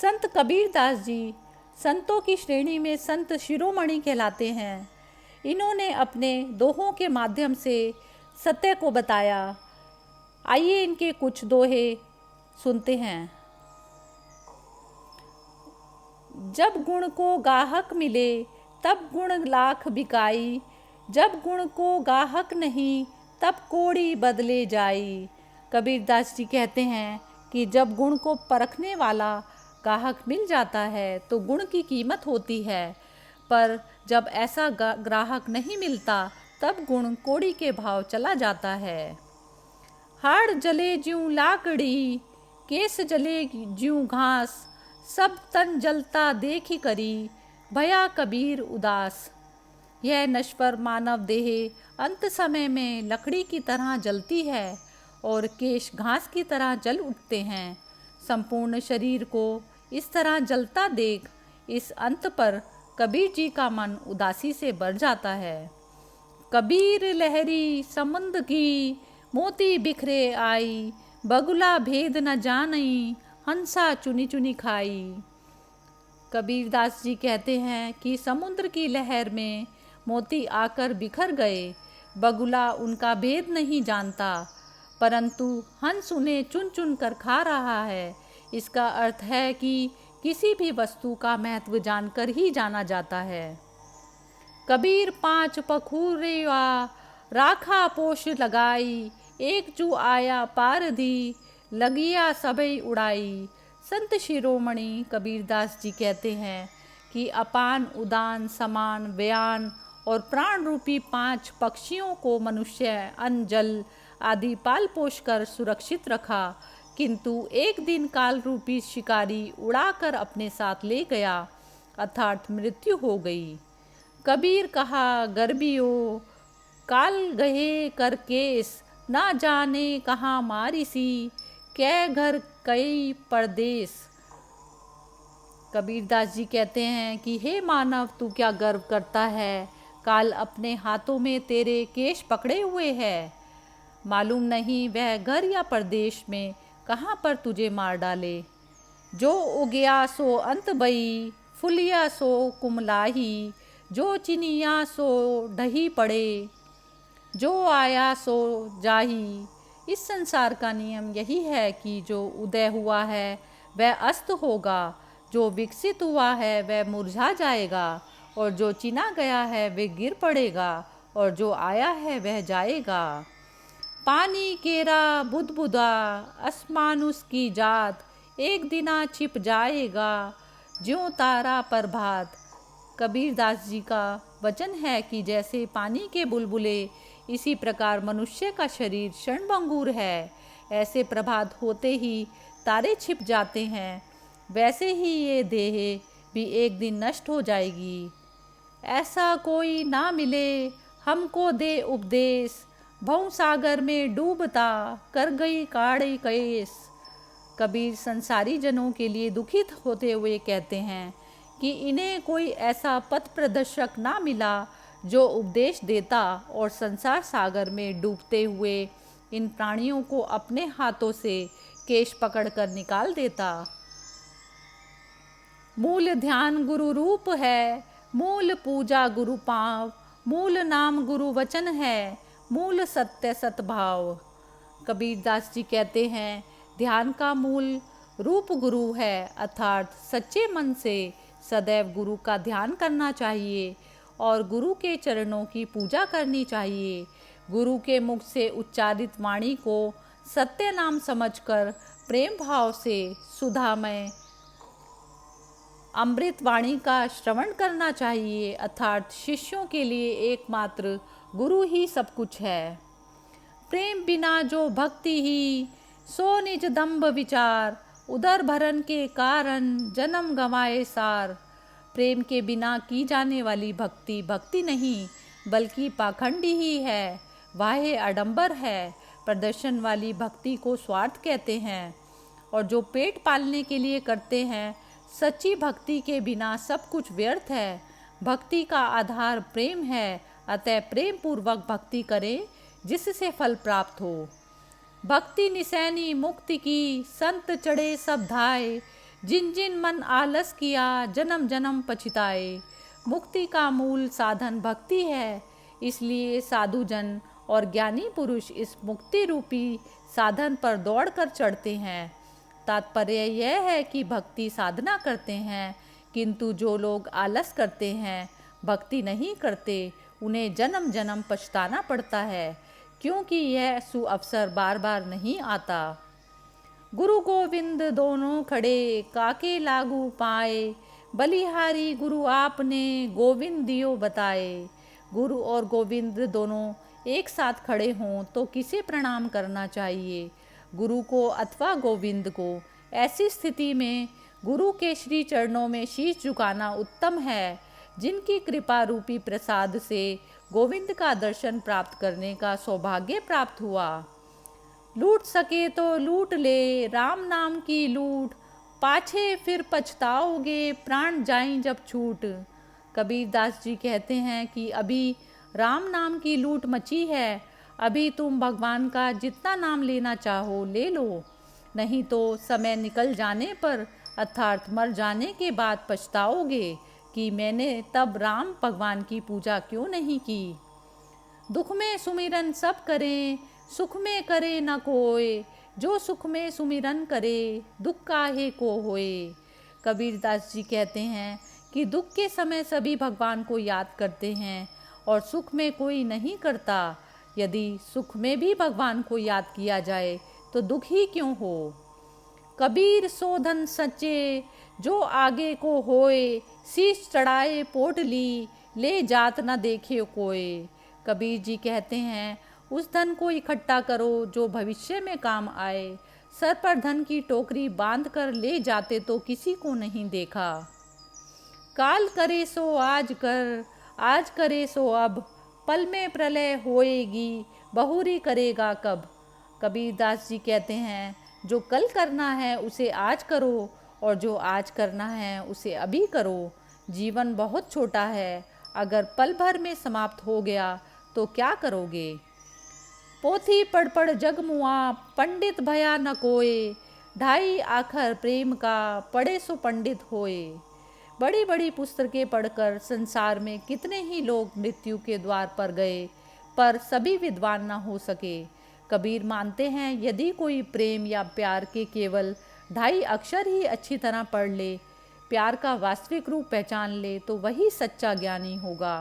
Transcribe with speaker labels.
Speaker 1: संत कबीर दास जी संतों की श्रेणी में संत शिरोमणि कहलाते हैं। इन्होंने अपने दोहों के माध्यम से सत्य को बताया। आइए इनके कुछ दोहे सुनते हैं। जब गुण को गाहक मिले तब गुण लाख बिकाई, जब गुण को गाहक नहीं तब कोड़ी बदले जाई। कबीरदास जी कहते हैं कि जब गुण को परखने वाला गाहक मिल जाता है तो गुण की कीमत होती है, पर जब ऐसा ग्राहक नहीं मिलता तब गुण कोड़ी के भाव चला जाता है। हाड़ जले ज्यों लाकड़ी, केस जले ज्यों घास, सब तन जलता देखी करी, भया कबीर उदास। यह नश्वर मानव देह अंत समय में लकड़ी की तरह जलती है और केश घास की तरह जल उठते हैं। संपूर्ण शरीर को इस तरह जलता देख इस अंत पर कबीर जी का मन उदासी से भर जाता है। कबीर लहरी समुद्र की, मोती बिखरे आई, बगुला भेद न जानई, हंसा चुनी चुनी खाई। कबीरदास जी कहते हैं कि समुद्र की लहर में मोती आकर बिखर गए, बगुला उनका भेद नहीं जानता, परंतु हंस उन्हें चुन चुन कर खा रहा है। इसका अर्थ है कि किसी भी वस्तु का महत्व जानकर ही जाना जाता है। कबीर पांच पखुरेवा, राखा पोष लगाई, एक जू आया पार दी, लगिया सबई उड़ाई। संत शिरोमणि कबीरदास जी कहते हैं कि अपान, उदान, समान, व्यान और प्राण रूपी 5 पक्षियों को मनुष्य अन्न, जल आदि पाल पोष कर सुरक्षित रखा, किंतु एक दिन काल रूपी शिकारी उड़ाकर अपने साथ ले गया, अर्थात मृत्यु हो गई। कबीर कहा गर्बियो, काल गहे कर केस, ना जाने कहाँ मारिसी, कै घर कई परदेश। कबीरदास जी कहते हैं कि हे मानव, तू क्या गर्व करता है? काल अपने हाथों में तेरे केश पकड़े हुए है। मालूम नहीं वह घर या परदेश में कहाँ पर तुझे मार डाले। जो उगया सो अंत बई, फुलिया सो कुमलाही, जो चिनिया सो ढही पड़े, जो आया सो जाही। इस संसार का नियम यही है कि जो उदय हुआ है वह अस्त होगा, जो विकसित हुआ है वह मुरझा जाएगा, और जो चिना गया है वह गिर पड़ेगा, और जो आया है वह जाएगा। पानी केरा बुदबुदा, आसमान उसकी जात, एक दिना छिप जाएगा, ज्यों तारा प्रभात। कबीरदास जी का वचन है कि जैसे पानी के बुलबुले, इसी प्रकार मनुष्य का शरीर क्षणभंगुर है। ऐसे प्रभात होते ही तारे छिप जाते हैं, वैसे ही ये देह भी एक दिन नष्ट हो जाएगी। ऐसा कोई ना मिले हमको दे उपदेश, भव सागर में डूबता कर गई काढ़ी केस। कबीर संसारी जनों के लिए दुखित होते हुए कहते हैं कि इन्हें कोई ऐसा पथ प्रदर्शक ना मिला जो उपदेश देता और संसार सागर में डूबते हुए इन प्राणियों को अपने हाथों से केश पकड़कर निकाल देता। मूल ध्यान गुरु रूप है, मूल पूजा गुरु पाँव, मूल नाम गुरु वचन है, मूल सत्य सतभाव। कबीरदास जी कहते हैं ध्यान का मूल रूप गुरु है, अर्थात सच्चे मन से सदैव गुरु का ध्यान करना चाहिए और गुरु के चरणों की पूजा करनी चाहिए। गुरु के मुख से उच्चारित वाणी को सत्य नाम समझकर प्रेम भाव से सुधामय अमृत वाणी का श्रवण करना चाहिए, अर्थात शिष्यों के लिए एकमात्र गुरु ही सब कुछ है। प्रेम बिना जो भक्ति ही, सो निज दम्भ विचार, उदर भरन के कारण जन्म गंवाए सार। प्रेम के बिना की जाने वाली भक्ति भक्ति नहीं बल्कि पाखंडी ही है, वाहे आडंबर है। प्रदर्शन वाली भक्ति को स्वार्थ कहते हैं, और जो पेट पालने के लिए करते हैं, सच्ची भक्ति के बिना सब कुछ व्यर्थ है। भक्ति का आधार प्रेम है, अतः प्रेम पूर्वक भक्ति करें जिससे फल प्राप्त हो। भक्ति निसैनी मुक्ति की, संत चढ़े सब धाय, जिन जिन मन आलस किया जन्म जन्म पछताए। मुक्ति का मूल साधन भक्ति है, इसलिए साधु जन और ज्ञानी पुरुष इस मुक्ति रूपी साधन पर दौड़ कर चढ़ते हैं। तात्पर्य यह है कि भक्ति साधना करते हैं, किंतु जो लोग आलस करते हैं, भक्ति नहीं करते, उन्हें जन्म जन्म पछताना पड़ता है, क्योंकि यह सुअवसर बार बार नहीं आता। गुरु गोविंद दोनों खड़े काके लागू पाए, बलिहारी गुरु आपने गोविंद दियो बताए। गुरु और गोविंद दोनों एक साथ खड़े हों तो किसे प्रणाम करना चाहिए, गुरु को अथवा गोविंद को। ऐसी स्थिति में गुरु के श्री चरणों में शीश झुकाना उत्तम है, जिनकी कृपा रूपी प्रसाद से गोविंद का दर्शन प्राप्त करने का सौभाग्य प्राप्त हुआ। लूट सके तो लूट ले राम नाम की लूट, पाछे फिर पछताओगे प्राण जाएं जब छूट। कबीरदास जी कहते हैं कि अभी राम नाम की लूट मची है, अभी तुम भगवान का जितना नाम लेना चाहो ले लो, नहीं तो समय निकल जाने पर अर्थात मर जाने के बाद पछताओगे कि मैंने तब राम भगवान की पूजा क्यों नहीं की। दुख में सुमिरन सब करें, सुख में करे न कोय, जो सुख में सुमिरन करे दुख काहे को होए। कबीरदास जी कहते हैं कि दुख के समय सभी भगवान को याद करते हैं और सुख में कोई नहीं करता। यदि सुख में भी भगवान को याद किया जाए तो दुख ही क्यों हो। कबीर सोधन सच्चे जो आगे को होए, शीश चढ़ाए पोटली ले जात न देखे कोय। कबीर जी कहते हैं उस धन को इकट्ठा करो जो भविष्य में काम आए। सर पर धन की टोकरी बांध कर ले जाते तो किसी को नहीं देखा। काल करे सो आज कर, आज करे सो अब, पल में प्रलय होएगी बहुरी करेगा कब। कबीरदास जी कहते हैं जो कल करना है उसे आज करो और जो आज करना है उसे अभी करो। जीवन बहुत छोटा है, अगर पल भर में समाप्त हो गया तो क्या करोगे। पोथी पढ़ पढ़ जग मुआ पंडित भया न कोय, ढाई आखर प्रेम का पढ़े सो पंडित होए। बड़ी बड़ी पुस्तकें पढ़कर संसार में कितने ही लोग मृत्यु के द्वार पर गए, पर सभी विद्वान न हो सके। कबीर मानते हैं यदि कोई प्रेम या प्यार के केवल 2.5 अक्षर ही अच्छी तरह पढ़ ले, प्यार का वास्तविक रूप पहचान ले, तो वही सच्चा ज्ञानी होगा।